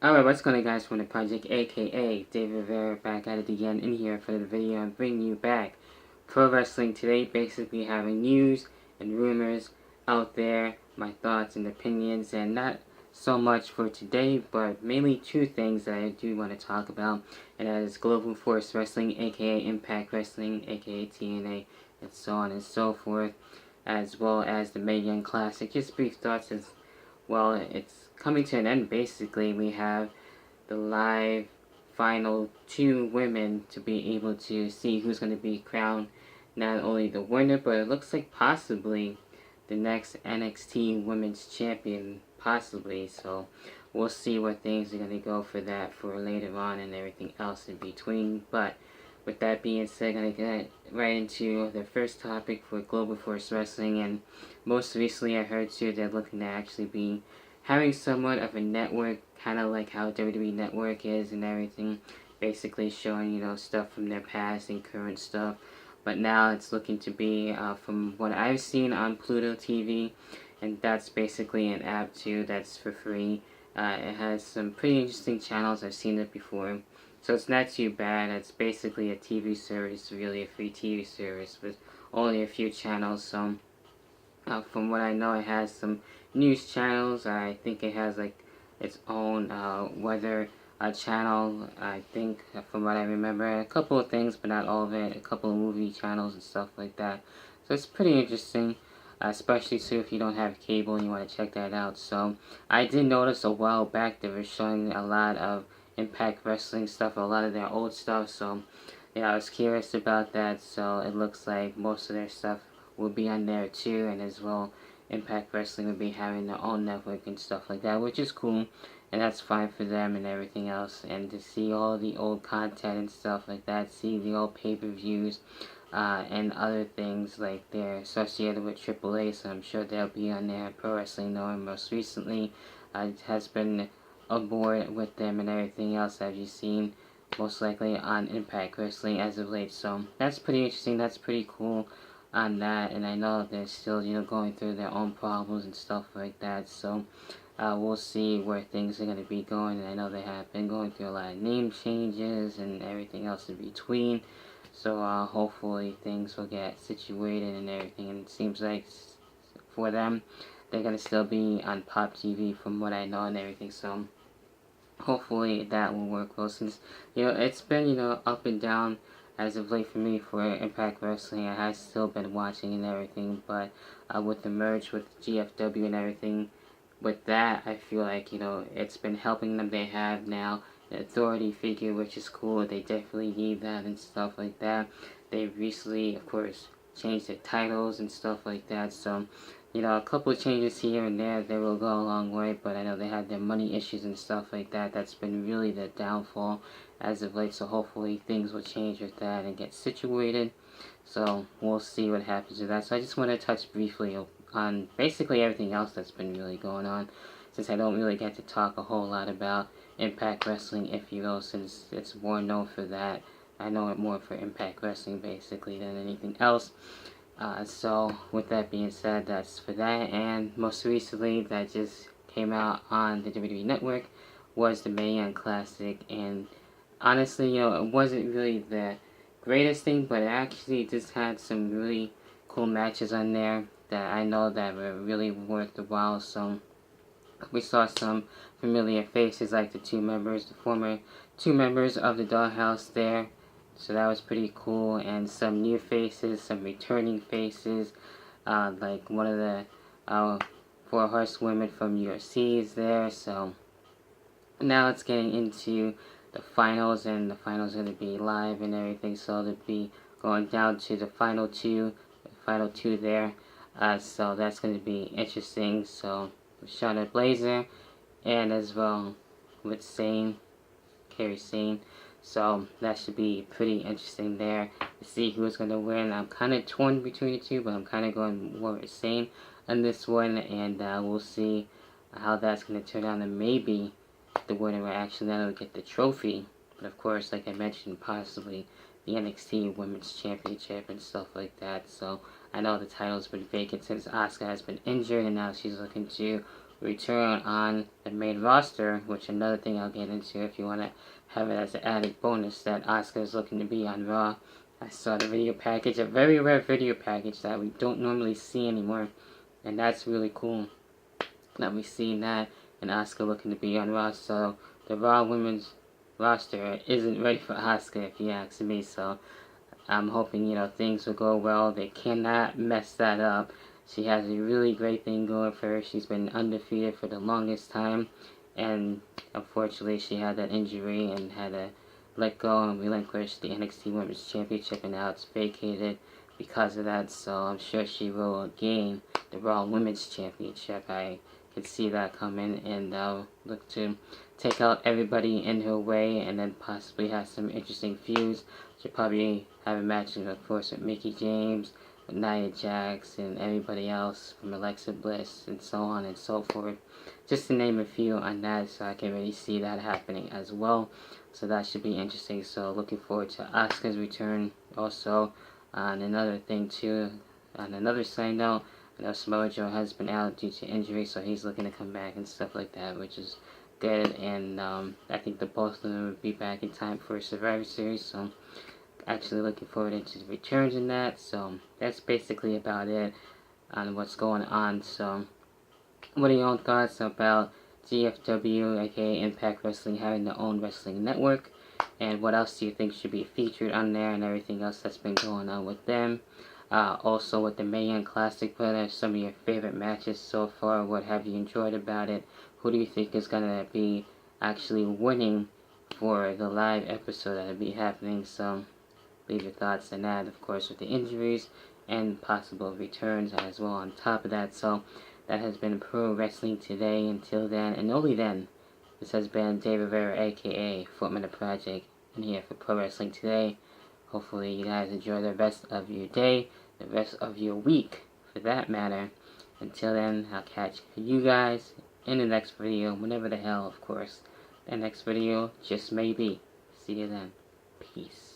Alright, what's going on, guys, from the project, aka David Rivera, back at it again in here for the video. I'm bringing you back Pro Wrestling Today, basically having news and rumors out there, my thoughts and opinions, and not so much for today, but mainly two things that I do want to talk about, and that is Global Force Wrestling, aka Impact Wrestling, aka TNA, and so on and so forth, as well as the Mae Young Classic. Just brief thoughts as well. It's coming to an end. Basically, we have the live final two women to be able to see who's going to be crowned not only the winner, but it looks like possibly the next NXT Women's Champion, possibly. So we'll see where things are going to go for that for later on and everything else in between. But with that being said, I'm going to get right into the first topic for Global Force Wrestling. And most recently, I heard too they're looking to actually be having somewhat of a network, kind of like how WWE Network is and everything, basically showing, stuff from their past and current stuff. But now it's looking to be, from what I've seen on Pluto TV, and that's basically an app too that's for free. It has some pretty interesting channels. I've seen it before. So it's not too bad. It's basically a TV service, really a free TV service with only a few channels. So from what I know, it has some news channels. I think it has like its own weather channel. I think, from what I remember, a couple of things, but not all of it. A couple of movie channels and stuff like that. So it's pretty interesting, especially too if you don't have cable and you want to check that out. So I did notice a while back they were showing a lot of Impact Wrestling stuff, a lot of their old stuff. So yeah, I was curious about that. So it looks like most of their stuff will be on there too, and as well Impact Wrestling will be having their own network and stuff like that, which is cool, and that's fine for them and everything else. And to see all the old content and stuff like that, see the old pay-per-views and other things like they're associated with AAA, so I'm sure they'll be on there. Pro Wrestling knowing most recently has been aboard with them and everything else that you've seen most likely on Impact Wrestling as of late. So that's pretty interesting, that's pretty cool on that, and I know they're still, going through their own problems and stuff like that. So we'll see where things are going to be going, and I know they have been going through a lot of name changes and everything else in between. So hopefully things will get situated and everything, and it seems like for them, they're going to still be on Pop TV from what I know and everything. So hopefully that will work well, since it's been up and down as of late for me for Impact Wrestling. I have still been watching and everything, but with the merge with GFW and everything, with that I feel like it's been helping them. They have now the authority figure, which is cool. They definitely need that and stuff like that. They recently, of course, changed their titles and stuff like that. So a couple of changes here and there, they will go a long way, but I know they had their money issues and stuff like that. That's been really the downfall as of late, so hopefully things will change with that and get situated. So we'll see what happens with that. So I just want to touch briefly on basically everything else that's been really going on, since I don't really get to talk a whole lot about Impact Wrestling, if you will, since it's more known for that. I know it more for Impact Wrestling basically than anything else. So with that being said, that's for that. And most recently, that just came out on the WWE Network, was the Mae Young Classic. And honestly, it wasn't really the greatest thing, but it actually just had some really cool matches on there that I know that were really worth the while. So we saw some familiar faces, like the former two members of the Dollhouse there. So that was pretty cool, and some new faces, some returning faces, like one of the four horsewomen from UFC is there. So now it's getting into the finals, and the finals are going to be live and everything, so they'll be going down to the final two there. So that's going to be interesting. So with Shayna Blazer, and as well with Kairi Sane. So that should be pretty interesting there to see who's going to win. I'm kind of torn between the two, but I'm kind of going more with Sane on this one, and we'll see how that's going to turn out. And maybe the winner will actually not only get the trophy, but of course, like I mentioned, possibly the NXT Women's Championship and stuff like that. So I know the title's been vacant since Asuka has been injured, and now she's looking to return on the main roster, which another thing I'll get into if you want to have it as an added bonus, that Asuka is looking to be on Raw. I saw the video package, a very rare video package that we don't normally see anymore, and that's really cool that we see that, and Asuka looking to be on Raw. So the Raw women's roster isn't ready for Asuka, if you ask me. So I'm hoping, things will go well. They cannot mess that up. She has a really great thing going for her. She's been undefeated for the longest time, and unfortunately she had that injury and had to let go and relinquish the NXT Women's Championship, and now it's vacated because of that. So I'm sure she will gain the Raw Women's Championship. I could see that coming, and I'll look to take out everybody in her way, and then possibly have some interesting feuds. She'll probably have a match, of course, with Mickie James, with Nia Jax, and everybody else from Alexa Bliss, and so on and so forth. Just to name a few on that, so I can really see that happening as well. So that should be interesting. So looking forward to Asuka's return. Also, on another thing too, on another side note, I know Samoa Joe has been out due to injury, so he's looking to come back and stuff like that, which is good. And I think the both of them will be back in time for Survivor Series. So actually looking forward into the returns in that. So that's basically about it on what's going on. So what are your own thoughts about GFW, aka Impact Wrestling, having their own wrestling network? And what else do you think should be featured on there, and everything else that's been going on with them? Also with the Mae Young Classic, what are some of your favorite matches so far? What have you enjoyed about it? Who do you think is going to be actually winning for the live episode that will be happening? So leave your thoughts on that, of course, with the injuries and possible returns as well on top of that. So that has been Pro Wrestling Today. Until then, and only then, this has been Dave Rivera, aka Footman Project, and here for Pro Wrestling Today. Hopefully you guys enjoy the rest of your day, the rest of your week, for that matter. Until then, I'll catch you guys in the next video, whenever the hell, of course, the next video just may be. See you then. Peace.